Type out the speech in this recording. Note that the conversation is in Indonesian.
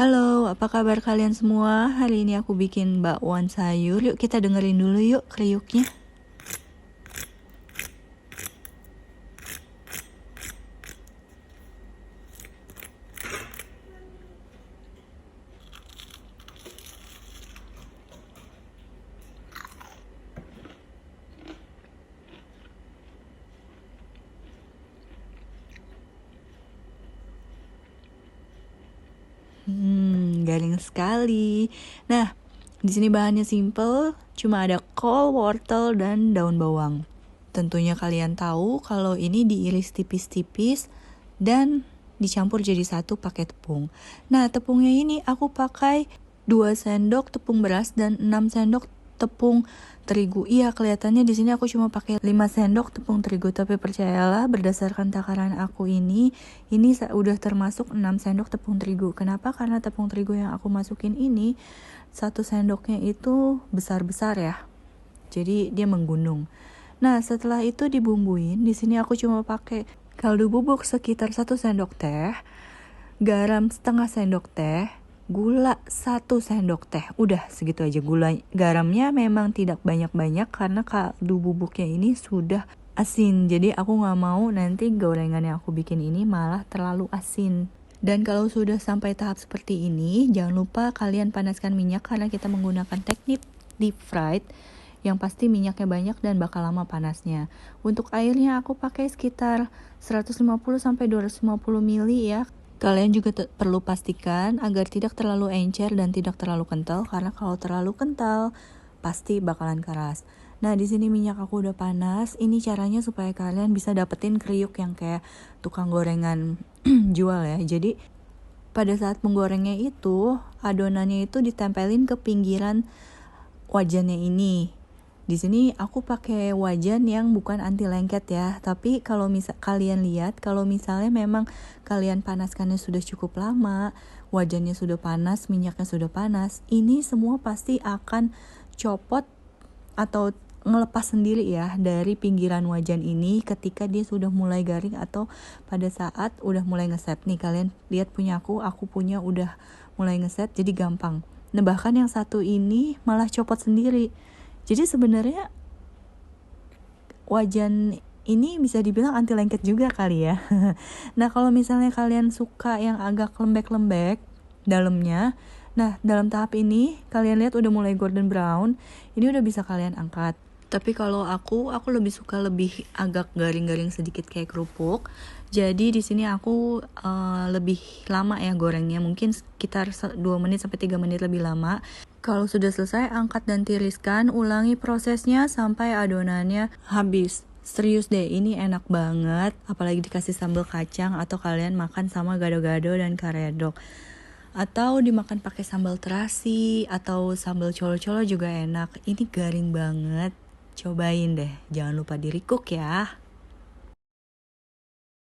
Halo, apa kabar kalian semua? Hari ini aku bikin bakwan sayur. Yuk kita dengerin dulu yuk kriuknya. Garing sekali. Nah, di sini bahannya simple, cuma ada kol, wortel, dan daun bawang. Tentunya kalian tahu kalau ini diiris tipis-tipis dan dicampur jadi satu pakai tepung. Nah, tepungnya ini aku pakai 2 sendok tepung beras dan 6 sendok tepung terigu. Iya, kelihatannya di sini aku cuma pakai 5 sendok tepung terigu, tapi percayalah berdasarkan takaran aku ini udah termasuk 6 sendok tepung terigu. Kenapa? Karena tepung terigu yang aku masukin ini 1 sendoknya itu besar-besar ya. Jadi dia menggunung. Nah, setelah itu dibumbuin, di sini aku cuma pakai kaldu bubuk sekitar 1 sendok teh, garam setengah sendok teh, gula 1 sendok teh. Udah segitu aja. Garamnya memang tidak banyak-banyak karena kaldu bubuknya ini sudah asin. Jadi aku gak mau nanti gorengan yang aku bikin ini malah terlalu asin. Dan kalau sudah sampai tahap seperti ini, jangan lupa kalian panaskan minyak karena kita menggunakan teknik deep fried yang pasti minyaknya banyak dan bakal lama panasnya. Untuk airnya aku pakai sekitar 150-250 ml ya. Kalian juga perlu pastikan agar tidak terlalu encer dan tidak terlalu kental, karena kalau terlalu kental pasti bakalan keras. Nah, di sini minyak aku udah panas. Ini caranya supaya kalian bisa dapetin kriuk yang kayak tukang gorengan jual ya. Jadi pada saat menggorengnya itu, adonannya itu ditempelin ke pinggiran wajannya ini. Di sini aku pakai wajan yang bukan anti lengket ya. Tapi kalau kalian lihat, kalau misalnya memang kalian panaskannya sudah cukup lama, wajannya sudah panas, minyaknya sudah panas, ini semua pasti akan copot atau ngelepas sendiri ya dari pinggiran wajan ini ketika dia sudah mulai garing atau pada saat udah mulai ngeset. Nih kalian lihat punya aku punya udah mulai ngeset, jadi gampang. Nah, bahkan yang satu ini malah copot sendiri. Jadi sebenarnya wajan ini bisa dibilang anti lengket juga kali ya. Nah, kalau misalnya kalian suka yang agak lembek-lembek dalamnya, nah dalam tahap ini kalian lihat udah mulai golden brown, ini udah bisa kalian angkat. Tapi kalau aku lebih suka lebih agak garing-garing sedikit kayak kerupuk. Jadi di sini aku lebih lama ya gorengnya, mungkin sekitar 2 menit sampai 3 menit lebih lama. Kalau sudah selesai, angkat dan tiriskan, ulangi prosesnya sampai adonannya habis. Serius deh, ini enak banget, apalagi dikasih sambal kacang atau kalian makan sama gado-gado dan karedok. Atau dimakan pakai sambal terasi atau sambal colo-colo juga enak. Ini garing banget. Cobain deh, jangan lupa di recook ya.